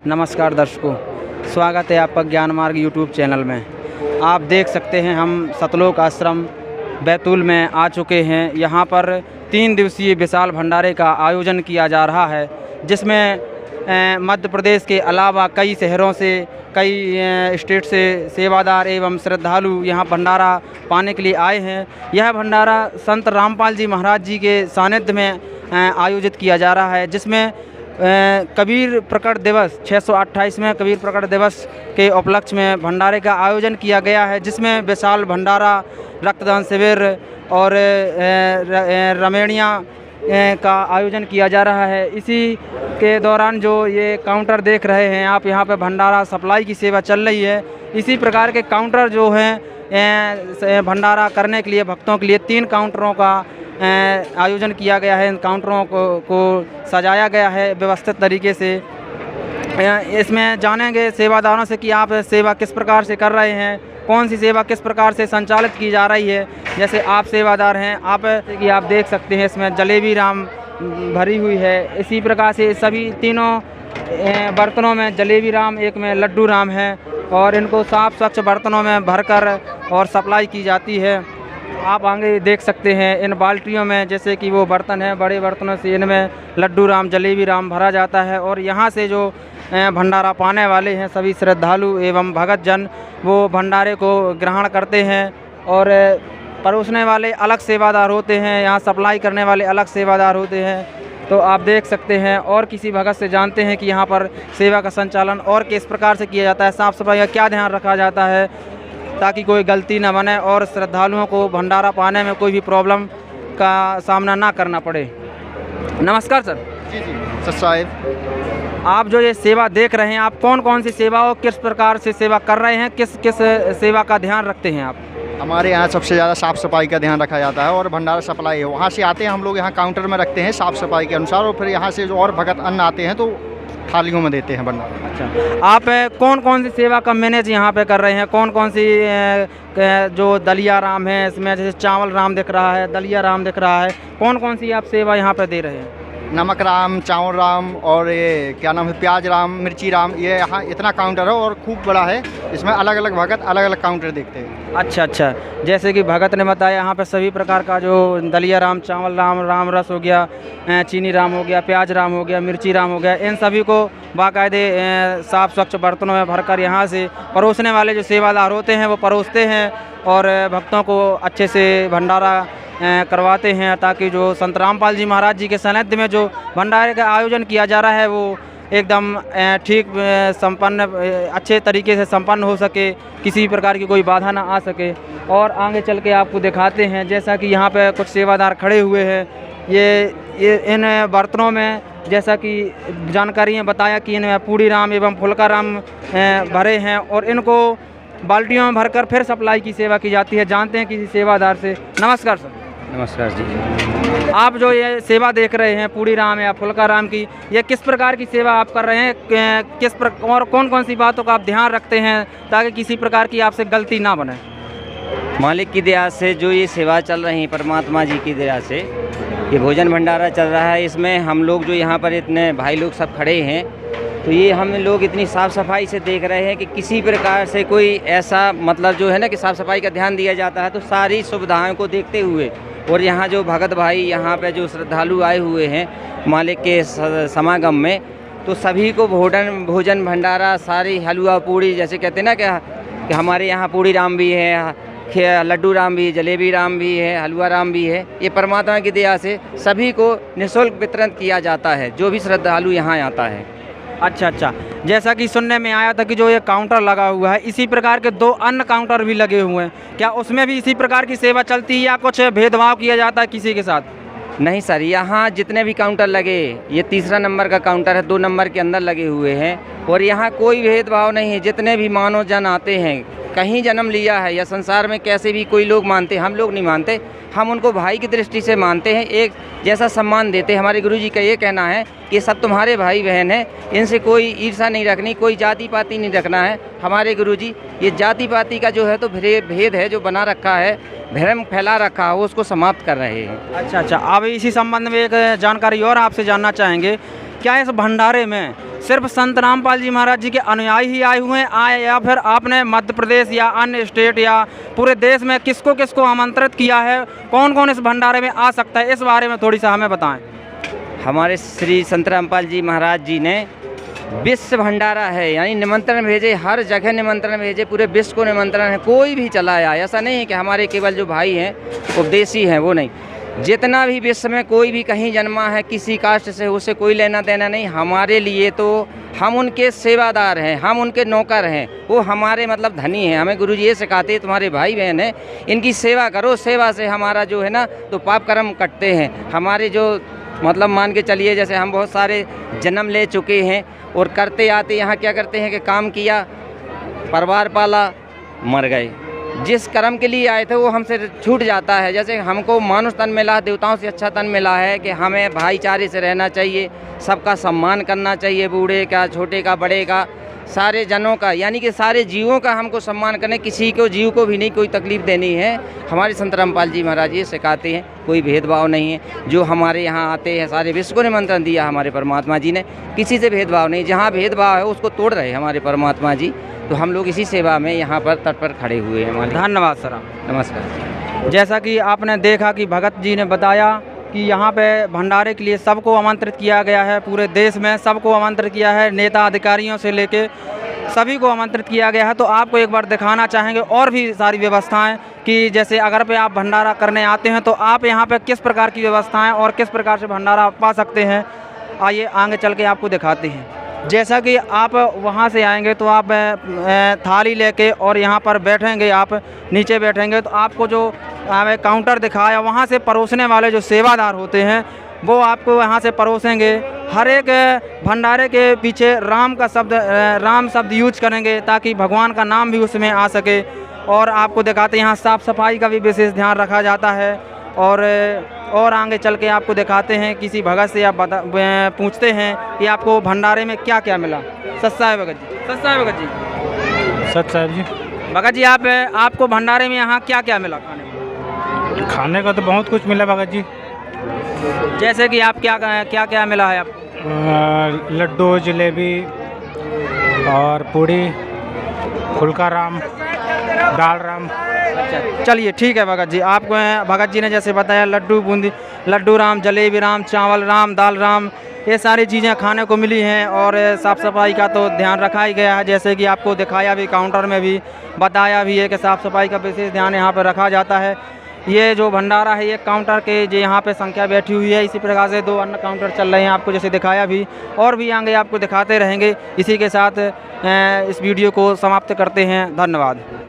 नमस्कार दर्शकों, स्वागत है आपका ज्ञान मार्ग यूट्यूब चैनल में। आप देख सकते हैं हम सतलोक आश्रम बैतूल में आ चुके हैं। यहाँ पर 3 दिवसीय विशाल भंडारे का आयोजन किया जा रहा है, जिसमें मध्य प्रदेश के अलावा कई शहरों से, कई स्टेट से सेवादार एवं श्रद्धालु यहाँ भंडारा पाने के लिए आए हैं। यह भंडारा संत रामपाल जी महाराज जी के सानिध्य में आयोजित किया जा रहा है, जिसमें कबीर प्रकट दिवस 628वें कबीर प्रकट दिवस के उपलक्ष्य में भंडारे का आयोजन किया गया है, जिसमें विशाल भंडारा, रक्तदान शिविर और रमणिया का आयोजन किया जा रहा है। इसी के दौरान जो ये काउंटर देख रहे हैं आप, यहाँ पे भंडारा सप्लाई की सेवा चल रही है। इसी प्रकार के काउंटर जो हैं भंडारा करने के लिए भक्तों के लिए 3 काउंटरों का आयोजन किया गया है। इन काउंटरों को सजाया गया है व्यवस्थित तरीके से। इसमें जानेंगे सेवादारों से कि आप सेवा किस प्रकार से कर रहे हैं, कौन सी सेवा किस प्रकार से संचालित की जा रही है। जैसे आप सेवादार हैं, आप देख सकते हैं इसमें जलेबी राम भरी हुई है। इसी प्रकार से सभी तीनों बर्तनों में जलेबी राम, एक में लड्डू राम है और इनको साफ स्वच्छ बर्तनों में भरकर और सप्लाई की जाती है। आप आगे देख सकते हैं इन बाल्टियों में, जैसे कि वो बर्तन हैं, बड़े बर्तनों से इनमें लड्डू राम, जलेबी राम भरा जाता है और यहाँ से जो भंडारा पाने वाले हैं सभी श्रद्धालु एवं भगत जन, वो भंडारे को ग्रहण करते हैं। और परोसने वाले अलग सेवादार होते हैं, यहाँ सप्लाई करने वाले अलग सेवादार होते हैं। तो आप देख सकते हैं और किसी भगत से जानते हैं कि यहाँ पर सेवा का संचालन और किस प्रकार से किया जाता है, साफ़ सफाई का क्या ध्यान रखा जाता है, ताकि कोई गलती न बने और श्रद्धालुओं को भंडारा पाने में कोई भी प्रॉब्लम का सामना ना करना पड़े। नमस्कार सर। जी सर साहिब। आप जो ये सेवा देख रहे हैं, आप कौन कौन सी सेवा और किस प्रकार से सेवा कर रहे हैं, किस किस सेवा का ध्यान रखते हैं आप? हमारे यहाँ सबसे ज़्यादा साफ़ सफाई का ध्यान रखा जाता है और भंडारा सप्लाई है। वहाँ से आते हैं हम लोग, यहाँ काउंटर में रखते हैं साफ़ सफाई के अनुसार, और फिर यहाँ से जो और भगत अन्न आते हैं तो थालियों में देते हैं भंडारा। अच्छा, आप कौन कौन सी सेवा का मैनेज यहाँ पे कर रहे हैं? कौन कौन सी जो दलिया राम है, इसमें जैसे चावल राम दिख रहा है, दलिया राम दिख रहा है, कौन कौन सी आप सेवा यहाँ पे दे रहे हैं? नमक राम, चावल राम और ये क्या नाम है, प्याज राम, मिर्ची राम। ये यहाँ इतना काउंटर है और खूब बड़ा है, इसमें अलग अलग भगत अलग अलग काउंटर देखते हैं। अच्छा, जैसे कि भगत ने बताया, यहाँ पे सभी प्रकार का जो दलिया राम, चावल राम, राम रस हो गया, चीनी राम हो गया, प्याज राम हो गया, मिर्ची राम हो गया, इन सभी को बाकायदे साफ़ स्वच्छ बर्तनों में भरकर यहाँ से परोसने वाले जो सेवादार होते हैं वो परोसते हैं और भक्तों को अच्छे से भंडारा करवाते हैं, ताकि जो संत रामपाल जी महाराज जी के सानिध्य में जो भंडारे का आयोजन किया जा रहा है वो एकदम ठीक संपन्न, अच्छे तरीके से संपन्न हो सके, किसी प्रकार की कोई बाधा ना आ सके। और आगे चल के आपको दिखाते हैं, जैसा कि यहाँ पे कुछ सेवादार खड़े हुए हैं। ये इन बर्तनों में, जैसा कि जानकारी में बताया कि इनमें पूड़ी राम एवं फुल्का राम भरे हैं और इनको बाल्टियों में भरकर फिर सप्लाई की सेवा की जाती है। जानते हैं किसी सेवादार से। नमस्कार सर। नमस्कार जी। आप जो ये सेवा देख रहे हैं पूड़ी राम या फुल्का राम की, ये किस प्रकार की सेवा आप कर रहे हैं, और कौन कौन सी बातों का आप ध्यान रखते हैं ताकि किसी प्रकार की आपसे गलती ना बने? मालिक की दया से जो ये सेवा चल रही है, परमात्मा जी की दया से ये भोजन भंडारा चल रहा है, इसमें हम लोग जो यहाँ पर इतने भाई लोग सब खड़े हैं, तो ये हम लोग इतनी साफ़ सफाई से देख रहे हैं कि किसी प्रकार से कोई ऐसा मतलब जो है ना कि साफ़ सफाई का ध्यान दिया जाता है। तो सारी सुविधाओं को देखते हुए और यहाँ जो भगत भाई, यहाँ पे जो श्रद्धालु आए हुए हैं मालिक के समागम में, तो सभी को भोजन भंडारा, सारी हलवा पूड़ी, जैसे कहते हैं ना कि हमारे यहाँ पूड़ी राम भी है, लड्डू राम भी, जलेबी राम भी है, हलवा राम भी है। ये परमात्मा की दया से सभी को निःशुल्क वितरण किया जाता है, जो भी श्रद्धालु यहाँ आता है। अच्छा, जैसा कि सुनने में आया था कि जो ये काउंटर लगा हुआ है, इसी प्रकार के 2 अन्य काउंटर भी लगे हुए हैं, क्या उसमें भी इसी प्रकार की सेवा चलती है या कुछ भेदभाव किया जाता है किसी के साथ? नहीं सर, यहाँ जितने भी काउंटर लगे, ये 3रा नंबर का काउंटर है, 2 नंबर के अंदर लगे हुए हैं और यहाँ कोई भेदभाव नहीं है। जितने भी मानव जन आते हैं, कहीं जन्म लिया है या संसार में कैसे भी कोई लोग मानते हैं, हम लोग नहीं मानते, हम उनको भाई की दृष्टि से मानते हैं, एक जैसा सम्मान देते हैं। हमारे गुरुजी का ये कहना है कि सब तुम्हारे भाई बहन हैं, इनसे कोई ईर्ष्या नहीं रखनी, कोई जाति पाति नहीं रखना है। हमारे गुरुजी ये जाति पाति का जो है तो भेद है जो बना रखा है, भ्रम फैला रखा है, उसको समाप्त कर रहे हैं। अच्छा, अब इसी संबंध में एक जानकारी और आपसे जानना चाहेंगे क्या इस भंडारे में सिर्फ संत रामपाल जी महाराज जी के अनुयायी ही आए हुए हैं या फिर आपने मध्य प्रदेश या अन्य स्टेट या पूरे देश में किसको किसको आमंत्रित किया है, कौन कौन इस भंडारे में आ सकता है, इस बारे में थोड़ी सा हमें बताएं। हमारे श्री संत रामपाल जी महाराज जी ने विश्व भंडारा है, यानी निमंत्रण भेजे, हर जगह निमंत्रण भेजे, पूरे विश्व को निमंत्रण है, कोई भी चला आया। ऐसा नहीं है कि हमारे केवल जो भाई हैं उपदेशी हैं वो नहीं, जितना भी विश्व में कोई भी कहीं जन्मा है किसी कास्ट से, उसे कोई लेना देना नहीं। हमारे लिए तो हम उनके सेवादार हैं, हम उनके नौकर हैं, वो हमारे मतलब धनी हैं। हमें गुरुजी ये सिखाते हैं तुम्हारे भाई बहन हैं, इनकी सेवा करो, सेवा से हमारा जो है ना तो पाप कर्म कटते हैं। हमारे जो मतलब मान के चलिए जैसे हम बहुत सारे जन्म ले चुके हैं और करते आते यहाँ क्या करते हैं कि काम किया, परिवार पाला, मर गए। जिस कर्म के लिए आए थे वो हमसे छूट जाता है। जैसे हमको मानुष तन मिला, देवताओं से अच्छा तन मिला है कि हमें भाईचारे से रहना चाहिए, सबका सम्मान करना चाहिए, बूढ़े का, छोटे का, बड़े का, सारे जनों का, यानी कि सारे जीवों का हमको सम्मान करना, किसी को जीव को भी नहीं कोई तकलीफ़ देनी है। हमारे संत रामपाल जी महाराज ये सिखाते हैं, कोई भेदभाव नहीं है। जो हमारे यहाँ आते हैं सारे विश्व को निमंत्रण दिया हमारे परमात्मा जी ने, किसी से भेदभाव नहीं। जहाँ भेदभाव है उसको तोड़ रहे हमारे परमात्मा जी। तो हम लोग इसी सेवा में यहाँ पर तट पर खड़े हुए हैं। हमारे धन्यवाद सर। नमस्कार। जैसा कि आपने देखा कि भगत जी ने बताया कि यहाँ पे भंडारे के लिए सबको आमंत्रित किया गया है, पूरे देश में सबको आमंत्रित किया है, नेता अधिकारियों से लेके सभी को आमंत्रित किया गया है। तो आपको एक बार दिखाना चाहेंगे और भी सारी व्यवस्थाएं कि जैसे अगर पे आप भंडारा करने आते हैं तो आप यहाँ पे किस प्रकार की व्यवस्थाएं और किस प्रकार से भंडारा पा सकते हैं, आइए आगे चल के आपको दिखाते हैं। जैसा कि आप वहाँ से आएंगे तो आप थाली लेके और यहाँ पर बैठेंगे, आप नीचे बैठेंगे तो आपको जो काउंटर दिखाया वहाँ से परोसने वाले जो सेवादार होते हैं वो आपको यहाँ से परोसेंगे। हर एक भंडारे के पीछे राम शब्द यूज करेंगे ताकि भगवान का नाम भी उसमें आ सके। और आपको दिखाते हैं यहाँ साफ़ सफाई का भी विशेष ध्यान रखा जाता है। और आगे चल के आपको दिखाते हैं, किसी भगत से आप पूछते हैं कि आपको भंडारे में क्या क्या मिला। सच साहब भगत जी, सच साहब भगत जी, सच साहब जी, भगत जी आपको भंडारे में यहाँ क्या क्या मिला खाने का? तो बहुत कुछ मिला भगत जी। जैसे कि आप क्या मिला है आपको? लड्डू, जलेबी और पूड़ी, फुल्का राम, दाल राम। अच्छा चलिए ठीक है भगत जी। आपको भगत जी ने जैसे बताया लड्डू राम, जलेबी राम, चावल राम, दाल राम, ये सारी चीज़ें खाने को मिली हैं। और साफ़ सफाई का तो ध्यान रखा ही गया है, जैसे कि आपको दिखाया भी, काउंटर में भी बताया भी है कि साफ़ सफाई का विशेष ध्यान यहाँ पर रखा जाता है। ये जो भंडारा है ये काउंटर के जो यहाँ पे संख्या बैठी हुई है, इसी प्रकार से 2 अन्य काउंटर चल रहे हैं आपको जैसे दिखाया भी, और भी आगे आपको दिखाते रहेंगे। इसी के साथ इस वीडियो को समाप्त करते हैं। धन्यवाद।